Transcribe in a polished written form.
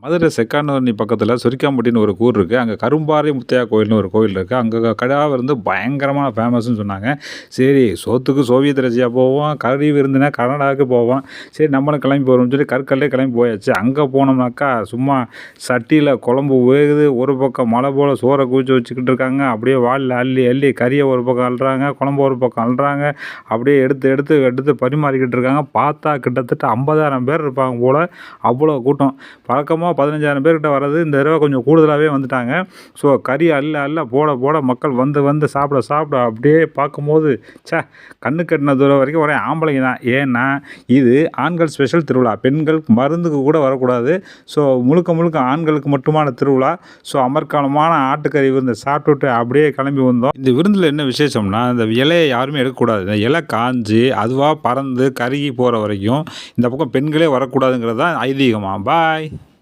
மதுரை செக்கானூரணி பக்கத்தில சொரிக்காம்பட்டின்னு ஒரு ஊர் இருக்கு. அங்க கரும்பாறை முத்தையா கோயில்னு ஒரு கோயில் இருக்கு. அங்க கடா விருந்து பயங்கரமான ஃபேமஸ்ன்னு சொன்னாங்க. சரி சோத்துக்கு சோவியத் ரஷ்யா போவோம், கறி விருந்துனா கனடாவுக்கு போவோம். சரி நம்மளும் கிளம்பி போறோம்னு சொல்லி கற்கல்லே கிளம்பி போயாச்சு. அங்க போனோம்னாக்கா சும்மா சட்டியில குழம்பு வேகுது. ஒரு பக்கம் மலை போல சோற குவிச்சு வச்சுக்கிட்டு இருக்காங்க. அப்படியே வாளில அள்ளி அள்ளி கறிய ஒரு பக்கம் அள்ளுறாங்க, குழம்ப ஒரு பக்கம் அள்ளுறாங்க. அப்படியே எடுத்து எடுத்து எடுத்து பரிமாறிக்கிட்டு இருக்காங்க. பார்த்தா கிட்டத்தட்ட 50,000 பேர் இருப்பாங்க போல. அவ்வளோ கூட்டம். வழக்கமா 15,000 பேர்கிட்ட வர்றது இந்த தடவை கொஞ்சம் கூடுதலாவே வந்துட்டாங்க. ஸோ கறி அள்ள அள்ள போட போட மக்கள் வந்து வந்து சாப்பிட சாப்பிட அப்படியே பார்க்கும்போது ச்சே கண்ணு கெட்டின தூரம் வரைக்கும் ஒரே ஆம்பளைங்க தான். ஏன்னா இது ஆண்கள் ஸ்பெஷல் திருவிழா. பெண்கள் மருந்துக்கு கூட வரக்கூடாது. ஸோ முழுக்க முழுக்க ஆண்களுக்கு மட்டுமான திருவிழா. ஸோ அமர்க்களமான ஆட்டுக்கறி விருந்தை சாப்பிட்டுட்டு அப்படியே கிளம்பி வந்தோம். இந்த விருந்தில் என்ன விசேஷம்னா இந்த இலையை யாருமே எடுக்கக்கூடாது. இந்த இலை காஞ்சு அதுவாக பறந்து கருகி போகிற வரைக்கும் இந்த பக்கம் பெண்களே வரக்கூடாதுங்கிறது தான் ஐதீகமா. பாய்.